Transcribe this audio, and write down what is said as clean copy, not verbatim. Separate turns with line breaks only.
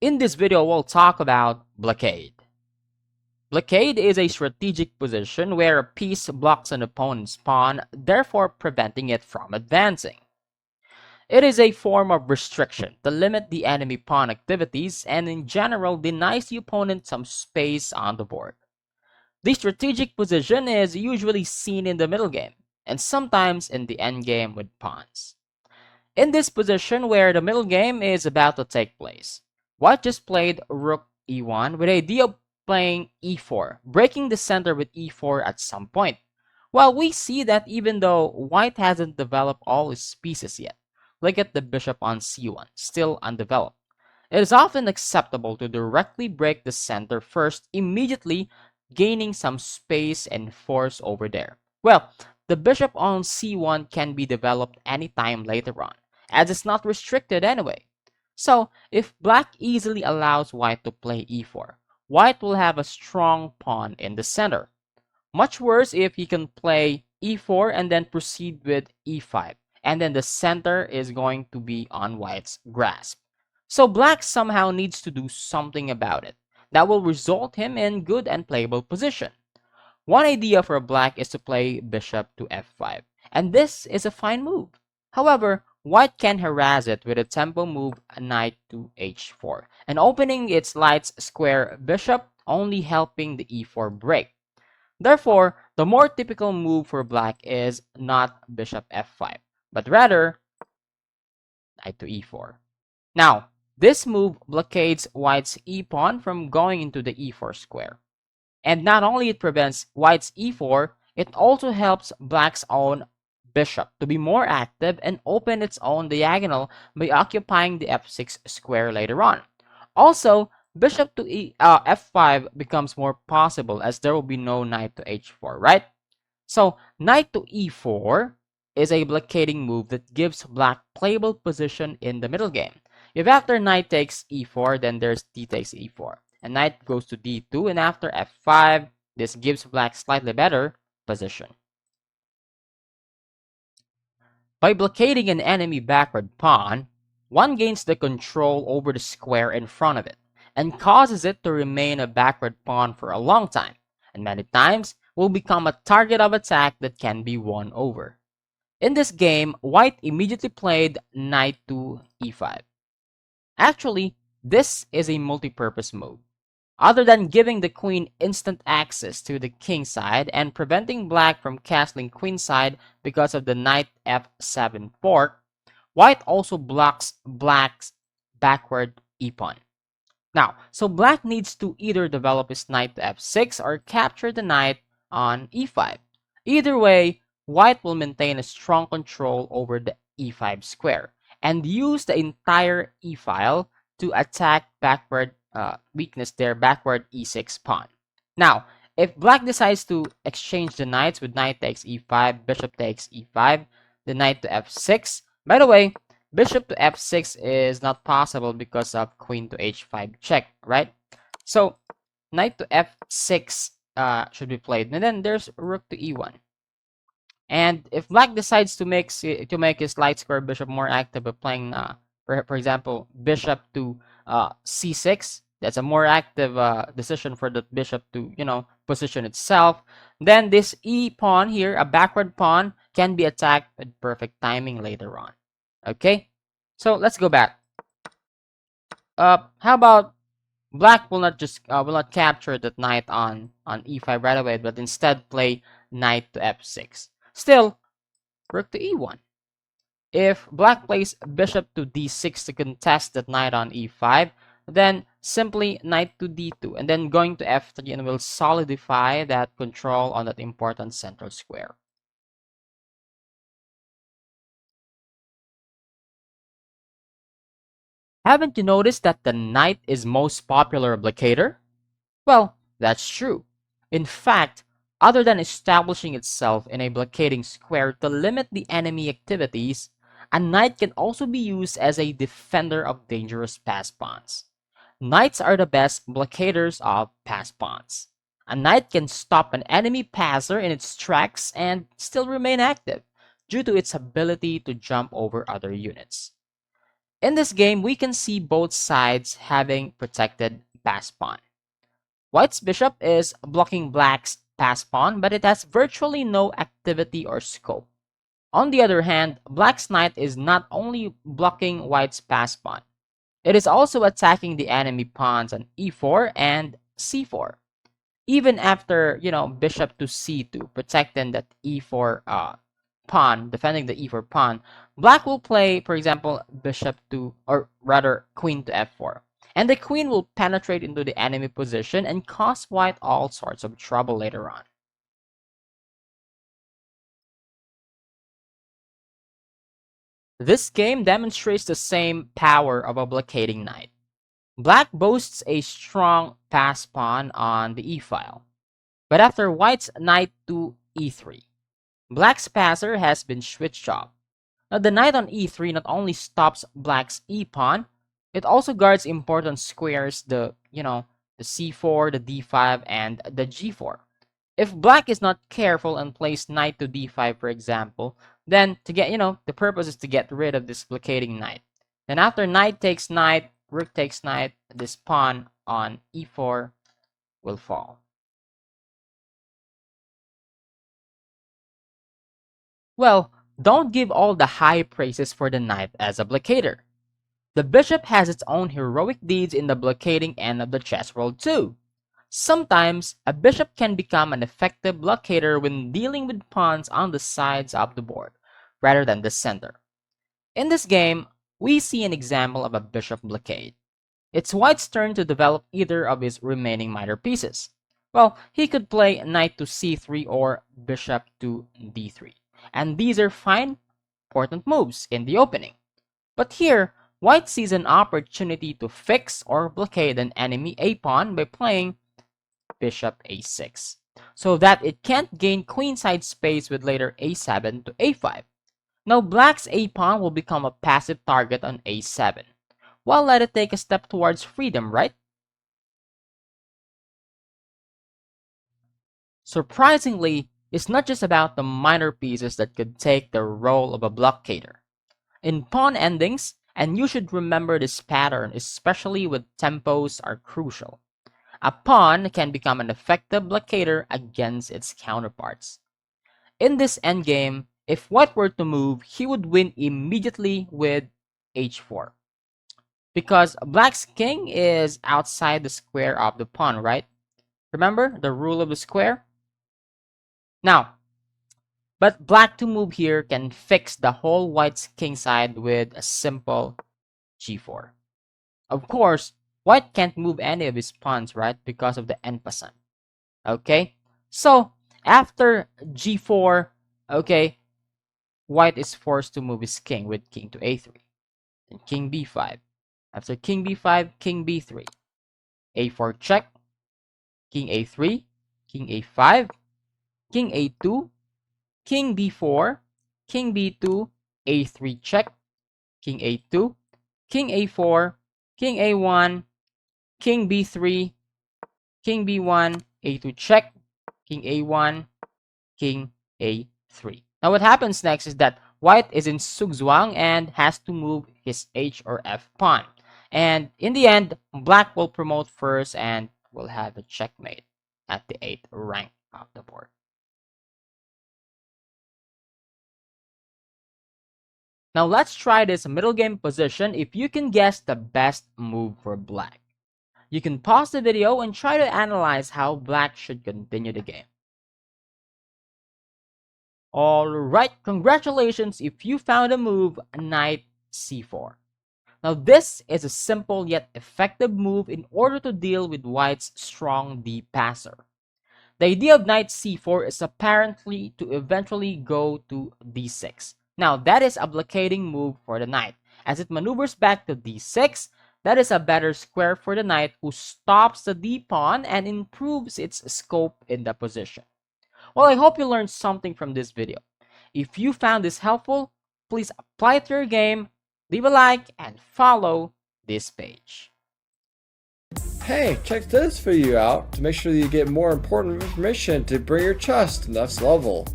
In this video, we'll talk about Blockade. Blockade is a strategic position where a piece blocks an opponent's pawn, therefore preventing it from advancing. It is a form of restriction to limit the enemy pawn activities and in general denies the opponent some space on the board. The strategic position is usually seen in the middle game, and sometimes in the endgame with pawns. In this position where the middle game is about to take place, White just played Rook e1 with the idea of playing e4, breaking the center with e4 at some point. While we see that even though White hasn't developed all his pieces yet, look at the bishop on c1, still undeveloped. It is often acceptable to directly break the center first, immediately gaining some space and force over there. Well, the bishop on c1 can be developed anytime later on, as it's not restricted anyway. So, if black easily allows white to play e4, white will have a strong pawn in the center. Much worse if he can play e4 and then proceed with e5, and then the center is going to be on white's grasp. So black somehow needs to do something about it that will result him in good and playable position. One idea for black is to play bishop to f5, and this is a fine move. However, white can harass it with a tempo move knight to h4, and opening its light square bishop, only helping the e4 break. Therefore, the more typical move for black is not bishop f5, but rather knight to e4. Now, this move blockades white's e-pawn from going into the e4 square. And not only it prevents white's e4, it also helps black's own bishop to be more active and open its own diagonal by occupying the f6 square later on. Also, bishop to f5 becomes more possible as there will be no knight to h4, right? So, knight to e4 is a blockading move that gives black playable position in the middle game. If after knight takes e4, then there's d takes e4. And knight goes to d2, and after f5, this gives black slightly better position. By blockading an enemy backward pawn, one gains the control over the square in front of it, and causes it to remain a backward pawn for a long time, and many times will become a target of attack that can be won over. In this game, white immediately played knight to e5. Actually, this is a multi-purpose move. Other than giving the queen instant access to the king side and preventing black from castling queen side because of the knight f7 fork, white also blocks black's backward e-pawn. Now, so black needs to either develop his knight to f6 or capture the knight on e5. Either way, white will maintain a strong control over the e5 square and use the entire e-file to attack backward weakness there, backward e6 pawn. Now, if black decides to exchange the knights with knight takes e5, bishop takes e5, the knight to f6. By the way, bishop to f6 is not possible because of queen to h5 check, right? So, knight to f6 should be played. And then there's rook to e1. And if black decides to make his light square bishop more active by playing, for example, bishop to c6, that's a more active decision for the bishop to, position itself. Then this e pawn here, a backward pawn, can be attacked with perfect timing later on. Okay, so let's go back. How about black will not capture that knight on e5 right away, but instead play knight to f6. Still, rook to e1. If black plays bishop to d6 to contest that knight on e5, then simply knight to d2 and then going to f3 and will solidify that control on that important central square. Haven't you noticed that the knight is most popular blockader? Well, that's true. In fact, other than establishing itself in a blockading square to limit the enemy activities, a knight can also be used as a defender of dangerous pass pawns. Knights are the best blockaders of pass pawns. A knight can stop an enemy passer in its tracks and still remain active, due to its ability to jump over other units. In this game, we can see both sides having protected pass pawn. White's bishop is blocking black's pass pawn, but it has virtually no activity or scope. On the other hand, black's knight is not only blocking white's pass pawn, it is also attacking the enemy pawns on e4 and c4. Even after, bishop to c2, protecting that e4 pawn, defending the e4 pawn, black will play, for example, bishop to, or rather, queen to f4. And the queen will penetrate into the enemy position and cause white all sorts of trouble later on. This game demonstrates the same power of a blockading knight. Black boasts a strong pass pawn on the e-file, but after white's knight to e3, black's passer has been switched off. Now the knight on e3 not only stops black's e-pawn, it also guards important squares, the c4, the d5, and the g4. If black is not careful and plays knight to d5, for example, then the purpose is to get rid of this blockading knight. Then after knight takes knight, rook takes knight, this pawn on e4 will fall. Well, don't give all the high praises for the knight as a blockader. The bishop has its own heroic deeds in the blockading end of the chess world too. Sometimes, a bishop can become an effective blockader when dealing with pawns on the sides of the board, rather than the center. In this game, we see an example of a bishop blockade. It's white's turn to develop either of his remaining minor pieces. Well, he could play knight to c3 or bishop to d3. And these are fine, important moves in the opening. But here, white sees an opportunity to fix or blockade an enemy a-pawn by playing bishop a6, so that it can't gain queenside space with later a7 to a5. Now black's a-pawn will become a passive target on a7. Well, let it take a step towards freedom, right? Surprisingly, it's not just about the minor pieces that could take the role of a blockader. In pawn endings, and you should remember this pattern, especially when tempos are crucial, a pawn can become an effective blockader against its counterparts. In this endgame, if white were to move, he would win immediately with h4. Because black's king is outside the square of the pawn, right? Remember the rule of the square? Now, but black to move here can fix the whole white's king side with a simple g4. Of course, white can't move any of his pawns, right? Because of the en passant. Okay? So, after g4, okay, white is forced to move his king with king to a3. Then king b5. After king b5, king b3. a4 check, king a3, king a5, king a2, king b4, king b2, a3 check, king a2, king a4, king a1, king b3, king b1, a2 check, king a1, king a3. Now what happens next is that white is in zugzwang and has to move his h or f pawn. And in the end, black will promote first and will have a checkmate at the 8th rank of the board. Now let's try this middle game position if you can guess the best move for black. You can pause the video and try to analyze how black should continue the game. Alright, congratulations if you found a move, knight c4. Now this is a simple yet effective move in order to deal with white's strong d passer. The idea of knight c4 is apparently to eventually go to d6. Now that is a blockading move for the knight. As it maneuvers back to d6, that is a better square for the knight who stops the d pawn and improves its scope in the position. Well, I hope you learned something from this video. If you found this helpful, please apply it to your game, leave a like, and follow this page.
Hey, check this video out to make sure that you get more important information to bring your chess to the next level.